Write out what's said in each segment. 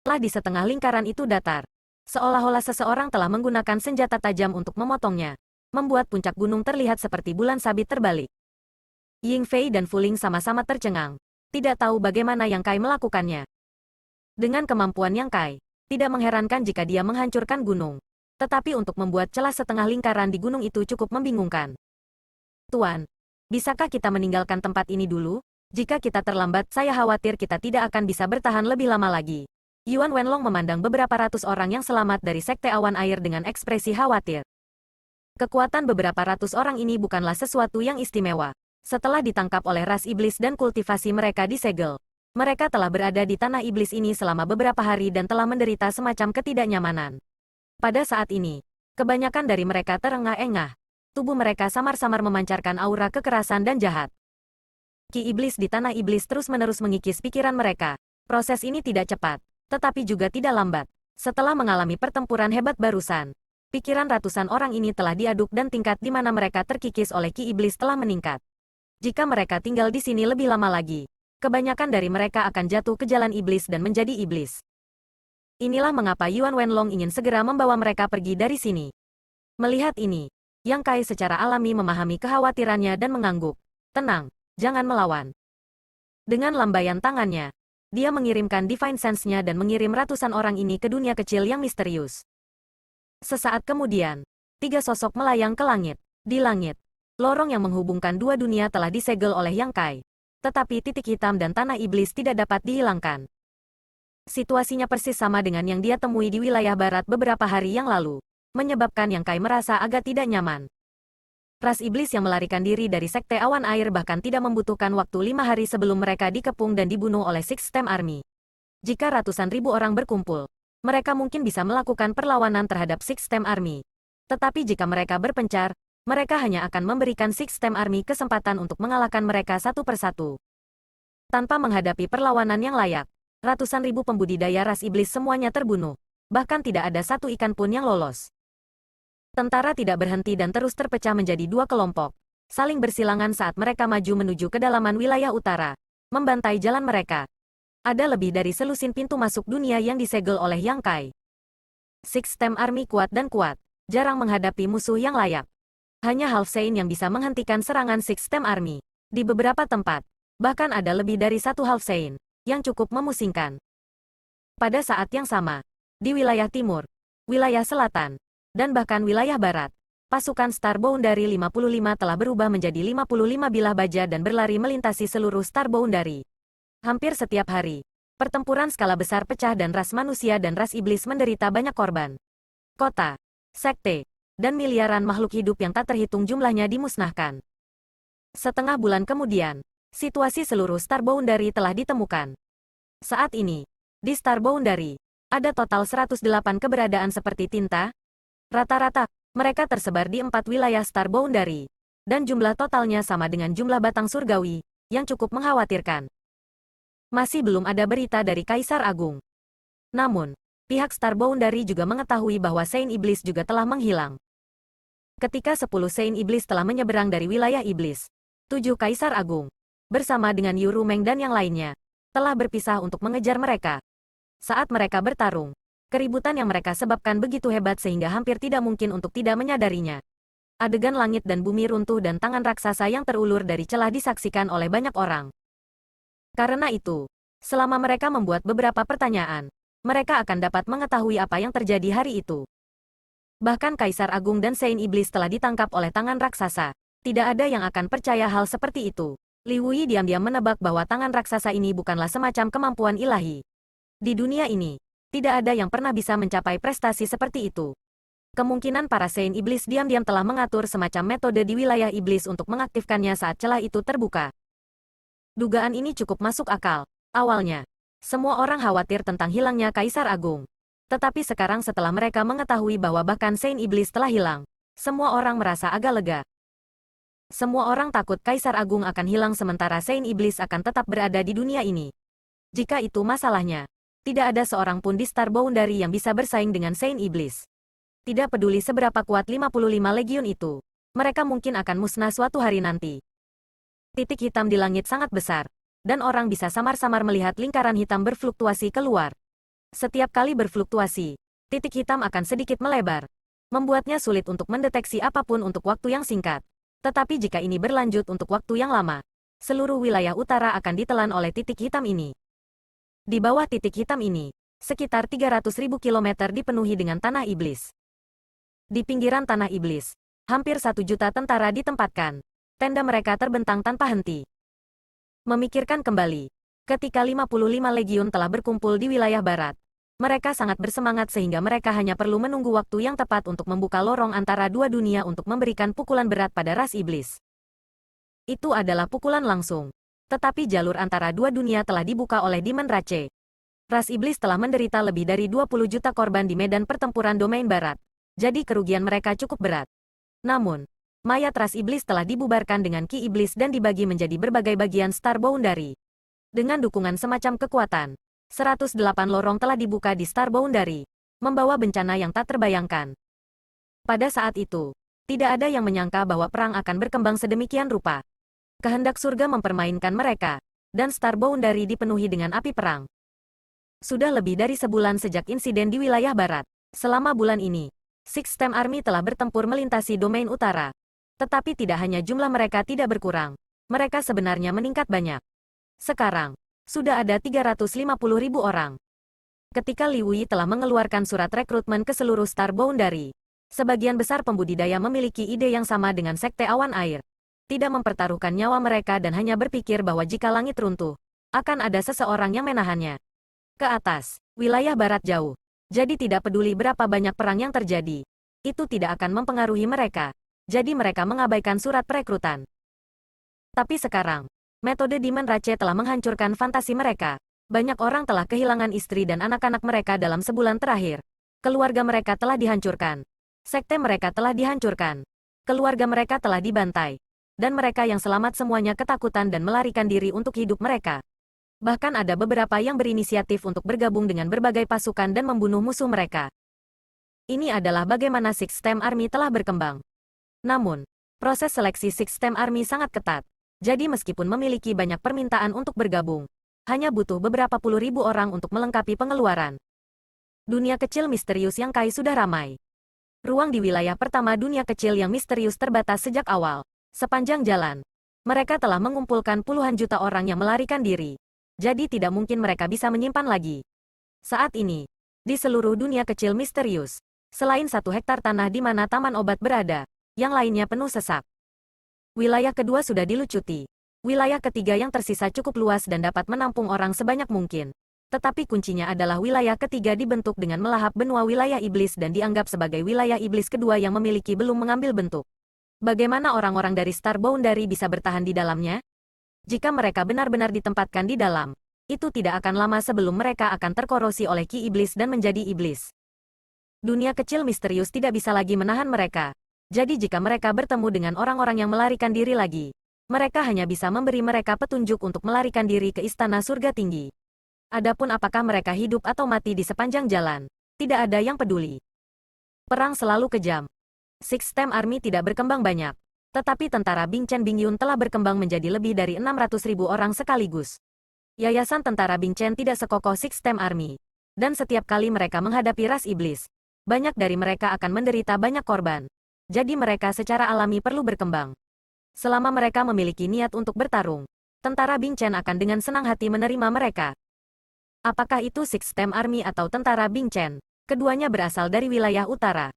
Telah di setengah lingkaran itu datar. Seolah-olah seseorang telah menggunakan senjata tajam untuk memotongnya, membuat puncak gunung terlihat seperti bulan sabit terbalik. Ying Fei dan Fu Ling sama-sama tercengang. Tidak tahu bagaimana Yang Kai melakukannya. Dengan kemampuan Yang Kai, tidak mengherankan jika dia menghancurkan gunung. Tetapi untuk membuat celah setengah lingkaran di gunung itu cukup membingungkan. Tuan, bisakah kita meninggalkan tempat ini dulu? Jika kita terlambat, saya khawatir kita tidak akan bisa bertahan lebih lama lagi. Yuan Wenlong memandang beberapa ratus orang yang selamat dari Sekte Awan Air dengan ekspresi khawatir. Kekuatan beberapa ratus orang ini bukanlah sesuatu yang istimewa. Setelah ditangkap oleh ras iblis dan kultivasi mereka disegel, mereka telah berada di tanah iblis ini selama beberapa hari dan telah menderita semacam ketidaknyamanan. Pada saat ini, kebanyakan dari mereka terengah-engah. Tubuh mereka samar-samar memancarkan aura kekerasan dan jahat. Ki iblis di tanah iblis terus-menerus mengikis pikiran mereka. Proses ini tidak cepat, tetapi juga tidak lambat. Setelah mengalami pertempuran hebat barusan, pikiran ratusan orang ini telah diaduk dan tingkat di mana mereka terkikis oleh Ki Iblis telah meningkat. Jika mereka tinggal di sini lebih lama lagi, kebanyakan dari mereka akan jatuh ke jalan iblis dan menjadi iblis. Inilah mengapa Yuan Wenlong ingin segera membawa mereka pergi dari sini. Melihat ini, Yang Kai secara alami memahami kekhawatirannya dan mengangguk. Tenang, jangan melawan. Dengan lambaian tangannya, dia mengirimkan Divine Sense-nya dan mengirim ratusan orang ini ke dunia kecil yang misterius. Sesaat kemudian, 3 sosok melayang ke langit. Di langit, lorong yang menghubungkan dua dunia telah disegel oleh Yang Kai. Tetapi titik hitam dan tanah iblis tidak dapat dihilangkan. Situasinya persis sama dengan yang dia temui di wilayah barat beberapa hari yang lalu, menyebabkan Yang Kai merasa agak tidak nyaman. Ras iblis yang melarikan diri dari Sekte Awan Air bahkan tidak membutuhkan waktu 5 hari sebelum mereka dikepung dan dibunuh oleh Six Stem Army. Jika ratusan ribu orang berkumpul, mereka mungkin bisa melakukan perlawanan terhadap Six Stem Army. Tetapi jika mereka berpencar, mereka hanya akan memberikan Six Stem Army kesempatan untuk mengalahkan mereka satu persatu. Tanpa menghadapi perlawanan yang layak, ratusan ribu pembudidaya ras iblis semuanya terbunuh. Bahkan tidak ada satu ikan pun yang lolos. Tentara tidak berhenti dan terus terpecah menjadi 2 kelompok, saling bersilangan saat mereka maju menuju kedalaman wilayah utara, membantai jalan mereka. Ada lebih dari selusin pintu masuk dunia yang disegel oleh Yang Kai. Six Stem Army kuat dan kuat, jarang menghadapi musuh yang layak. Hanya Half Saint yang bisa menghentikan serangan Six Stem Army. Di beberapa tempat, bahkan ada lebih dari satu Half Saint, yang cukup memusingkan. Pada saat yang sama, di wilayah timur, wilayah selatan, dan bahkan wilayah barat, pasukan Star Boundary 55 telah berubah menjadi 55 bilah baja dan berlari melintasi seluruh Star Boundary. Hampir setiap hari, pertempuran skala besar pecah dan ras manusia dan ras iblis menderita banyak korban. Kota, sekte, dan miliaran makhluk hidup yang tak terhitung jumlahnya dimusnahkan. Setengah bulan kemudian, situasi seluruh Star Boundary telah ditemukan. Saat ini, di Star Boundary, ada total 108 keberadaan seperti tinta. Rata-rata, mereka tersebar di 4 wilayah Star Boundary, dan jumlah totalnya sama dengan jumlah batang surgawi, yang cukup mengkhawatirkan. Masih belum ada berita dari Kaisar Agung. Namun, pihak Star Boundary juga mengetahui bahwa Saint Iblis juga telah menghilang. Ketika 10 Saint Iblis telah menyeberang dari wilayah Iblis, 7 Kaisar Agung, bersama dengan Yuru Meng dan yang lainnya, telah berpisah untuk mengejar mereka. Saat mereka bertarung, keributan yang mereka sebabkan begitu hebat sehingga hampir tidak mungkin untuk tidak menyadarinya. Adegan langit dan bumi runtuh dan tangan raksasa yang terulur dari celah disaksikan oleh banyak orang. Karena itu, selama mereka membuat beberapa pertanyaan, mereka akan dapat mengetahui apa yang terjadi hari itu. Bahkan Kaisar Agung dan Saint Iblis telah ditangkap oleh tangan raksasa. Tidak ada yang akan percaya hal seperti itu. Li Wui diam-diam menebak bahwa tangan raksasa ini bukanlah semacam kemampuan ilahi. Di dunia ini, tidak ada yang pernah bisa mencapai prestasi seperti itu. Kemungkinan para Saint Iblis diam-diam telah mengatur semacam metode di wilayah iblis untuk mengaktifkannya saat celah itu terbuka. Dugaan ini cukup masuk akal. Awalnya, semua orang khawatir tentang hilangnya Kaisar Agung. Tetapi sekarang setelah mereka mengetahui bahwa bahkan Saint Iblis telah hilang, semua orang merasa agak lega. Semua orang takut Kaisar Agung akan hilang sementara Saint Iblis akan tetap berada di dunia ini. Jika itu masalahnya, tidak ada seorang pun di Star Boundary yang bisa bersaing dengan Saint Iblis. Tidak peduli seberapa kuat 55 legiun itu, mereka mungkin akan musnah suatu hari nanti. Titik hitam di langit sangat besar, dan orang bisa samar-samar melihat lingkaran hitam berfluktuasi keluar. Setiap kali berfluktuasi, titik hitam akan sedikit melebar, membuatnya sulit untuk mendeteksi apapun untuk waktu yang singkat. Tetapi jika ini berlanjut untuk waktu yang lama, seluruh wilayah utara akan ditelan oleh titik hitam ini. Di bawah titik hitam ini, sekitar 300.000 kilometer dipenuhi dengan tanah iblis. Di pinggiran tanah iblis, hampir 1 juta tentara ditempatkan. Tenda mereka terbentang tanpa henti. Memikirkan kembali, ketika 55 legiun telah berkumpul di wilayah barat, mereka sangat bersemangat sehingga mereka hanya perlu menunggu waktu yang tepat untuk membuka lorong antara dua dunia untuk memberikan pukulan berat pada ras iblis. Itu adalah pukulan langsung. Tetapi jalur antara dua dunia telah dibuka oleh Demon Rache. Ras iblis telah menderita lebih dari 20 juta korban di medan pertempuran domain barat. Jadi kerugian mereka cukup berat. Namun, mayat ras iblis telah dibubarkan dengan ki iblis dan dibagi menjadi berbagai bagian Star Boundary. Dengan dukungan semacam kekuatan, 108 lorong telah dibuka di Star Boundary, membawa bencana yang tak terbayangkan. Pada saat itu, tidak ada yang menyangka bahwa perang akan berkembang sedemikian rupa. Kehendak surga mempermainkan mereka, dan Star Boundary dipenuhi dengan api perang. Sudah lebih dari sebulan sejak insiden di wilayah barat. Selama bulan ini, Six Stem Army telah bertempur melintasi domain utara. Tetapi tidak hanya jumlah mereka tidak berkurang, mereka sebenarnya meningkat banyak. Sekarang, sudah ada 350.000 orang. Ketika Li Wei telah mengeluarkan surat rekrutmen ke seluruh Star Boundary, sebagian besar pembudidaya memiliki ide yang sama dengan Sekte Awan Air. Tidak mempertaruhkan nyawa mereka dan hanya berpikir bahwa jika langit runtuh, akan ada seseorang yang menahannya. Ke atas, wilayah barat jauh. Jadi tidak peduli berapa banyak perang yang terjadi, itu tidak akan mempengaruhi mereka. Jadi mereka mengabaikan surat perekrutan. Tapi sekarang, metode Demon Rache telah menghancurkan fantasi mereka. Banyak orang telah kehilangan istri dan anak-anak mereka dalam sebulan terakhir. Keluarga mereka telah dihancurkan. Sekte mereka telah dihancurkan. Keluarga mereka telah dibantai. Dan mereka yang selamat semuanya ketakutan dan melarikan diri untuk hidup mereka. Bahkan ada beberapa yang berinisiatif untuk bergabung dengan berbagai pasukan dan membunuh musuh mereka. Ini adalah bagaimana Six Stem Army telah berkembang. Namun, proses seleksi Six Stem Army sangat ketat. Jadi meskipun memiliki banyak permintaan untuk bergabung, hanya butuh beberapa puluh ribu orang untuk melengkapi pengeluaran. Dunia kecil misterius yang Kai sudah ramai. Ruang di wilayah pertama dunia kecil yang misterius terbatas sejak awal. Sepanjang jalan, mereka telah mengumpulkan puluhan juta orang yang melarikan diri. Jadi tidak mungkin mereka bisa menyimpan lagi. Saat ini, di seluruh dunia kecil misterius, selain 1 hektar tanah di mana taman obat berada, yang lainnya penuh sesak. Wilayah kedua sudah dilucuti. Wilayah ketiga yang tersisa cukup luas dan dapat menampung orang sebanyak mungkin. Tetapi kuncinya adalah wilayah ketiga dibentuk dengan melahap benua wilayah iblis dan dianggap sebagai wilayah iblis kedua yang memiliki belum mengambil bentuk. Bagaimana orang-orang dari Star Boundary bisa bertahan di dalamnya? Jika mereka benar-benar ditempatkan di dalam, itu tidak akan lama sebelum mereka akan terkorosi oleh ki iblis dan menjadi iblis. Dunia kecil misterius tidak bisa lagi menahan mereka. Jadi jika mereka bertemu dengan orang-orang yang melarikan diri lagi, mereka hanya bisa memberi mereka petunjuk untuk melarikan diri ke istana surga tinggi. Adapun apakah mereka hidup atau mati di sepanjang jalan, tidak ada yang peduli. Perang selalu kejam. Six Stem Army tidak berkembang banyak, tetapi tentara Bing Chen Bing Yun telah berkembang menjadi lebih dari 600.000 orang sekaligus. Yayasan tentara Bing Chen tidak sekokoh Six Stem Army, dan setiap kali mereka menghadapi ras iblis, banyak dari mereka akan menderita banyak korban. Jadi mereka secara alami perlu berkembang. Selama mereka memiliki niat untuk bertarung, tentara Bing Chen akan dengan senang hati menerima mereka. Apakah itu Six Stem Army atau tentara Bing Chen? Keduanya berasal dari wilayah utara.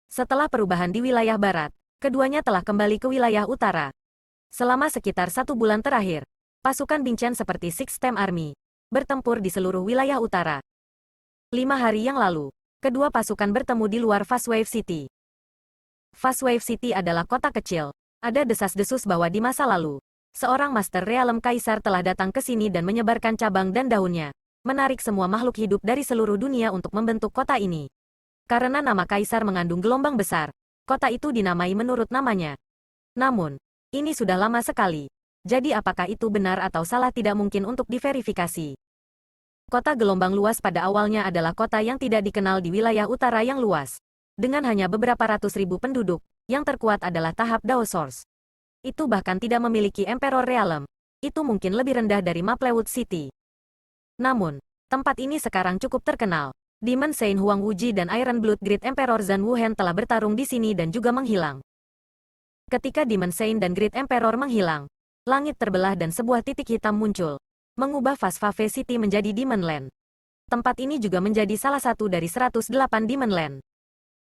Setelah perubahan di wilayah barat, keduanya telah kembali ke wilayah utara. Selama sekitar 1 bulan terakhir, pasukan Bing Chen seperti Six Stem Army bertempur di seluruh wilayah utara. 5 hari yang lalu, kedua pasukan bertemu di luar Fast Wave City. Fast Wave City adalah kota kecil. Ada desas-desus bahwa di masa lalu, seorang Master Realm Kaisar telah datang ke sini dan menyebarkan cabang dan daunnya, menarik semua makhluk hidup dari seluruh dunia untuk membentuk kota ini. Karena nama Kaisar mengandung gelombang besar, kota itu dinamai menurut namanya. Namun, ini sudah lama sekali. Jadi apakah itu benar atau salah tidak mungkin untuk diverifikasi. Kota gelombang luas pada awalnya adalah kota yang tidak dikenal di wilayah utara yang luas. Dengan hanya beberapa ratus ribu penduduk, yang terkuat adalah tahap Dao Source. Itu bahkan tidak memiliki Emperor Realm. Itu mungkin lebih rendah dari Maplewood City. Namun, Tempat ini sekarang cukup terkenal. Demon Saint Huang Wuji dan Iron Blood Great Emperor Zhan Wuhen telah bertarung di sini dan juga menghilang. Ketika Demon Saint dan Great Emperor menghilang, langit terbelah dan sebuah titik hitam muncul, mengubah Phasphave City menjadi Demon Land. Tempat ini juga menjadi salah satu dari 108 Demon Land.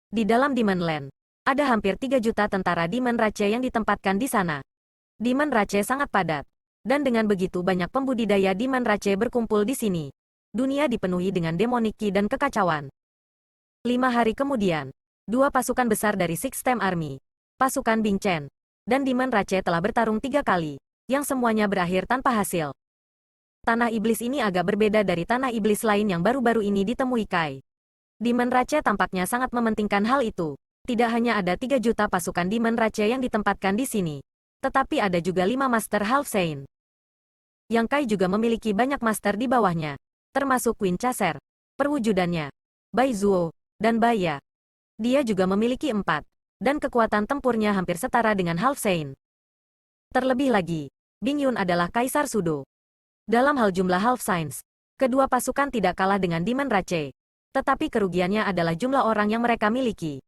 Di dalam Demon Land, ada hampir 3 juta tentara Demon Rache yang ditempatkan di sana. Demon Rache sangat padat, dan dengan begitu banyak pembudidaya Demon Rache berkumpul di sini. Dunia dipenuhi dengan demonic ki dan kekacauan. 5 hari kemudian, 2 pasukan besar dari Six Stem Army, pasukan Bing Chen, dan Demon Rache telah bertarung 3 kali, yang semuanya berakhir tanpa hasil. Tanah iblis ini agak berbeda dari tanah iblis lain yang baru-baru ini ditemui Kai. Demon Rache tampaknya sangat mementingkan hal itu. Tidak hanya ada 3 juta pasukan Demon Rache yang ditempatkan di sini, tetapi ada juga 5 Master Half Saint. Yang Kai juga memiliki banyak master di bawahnya, termasuk Queen Chaser, perwujudannya, Bai Zuo, dan Bai Ya. Dia juga memiliki 4, dan kekuatan tempurnya hampir setara dengan Half Saint. Terlebih lagi, Bing Yun adalah Kaisar Sudo. Dalam hal jumlah Half Saints, kedua pasukan tidak kalah dengan Demon Rache, tetapi kerugiannya adalah jumlah orang yang mereka miliki.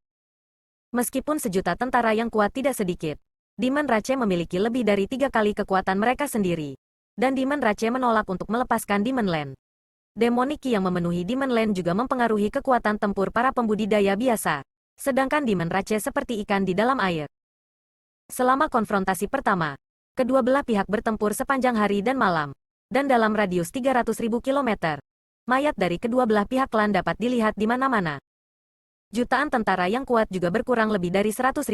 Meskipun sejuta tentara yang kuat tidak sedikit, Demon Rache memiliki lebih dari 3 kali kekuatan mereka sendiri. Dan Demon Rache menolak untuk melepaskan Demon Land. Demonic ki yang memenuhi Demon Land juga mempengaruhi kekuatan tempur para pembudidaya biasa. Sedangkan Demon Rache seperti ikan di dalam air. Selama konfrontasi pertama, kedua belah pihak bertempur sepanjang hari dan malam. Dan dalam radius 300.000 kilometer, mayat dari kedua belah pihak klan dapat dilihat di mana-mana. Jutaan tentara yang kuat juga berkurang lebih dari 100.000.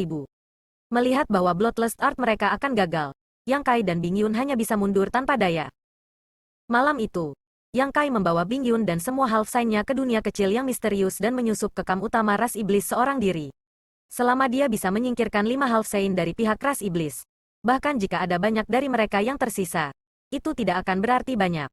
Melihat bahwa Bloodlust Art mereka akan gagal, Yang Kai dan Bing Yun hanya bisa mundur tanpa daya. Malam itu, Yang Kai membawa Bing Yun dan semua Half Saint-nya ke dunia kecil yang misterius dan menyusup ke kamp utama ras iblis seorang diri. Selama dia bisa menyingkirkan 5 Half Saint dari pihak ras iblis, bahkan jika ada banyak dari mereka yang tersisa, itu tidak akan berarti banyak.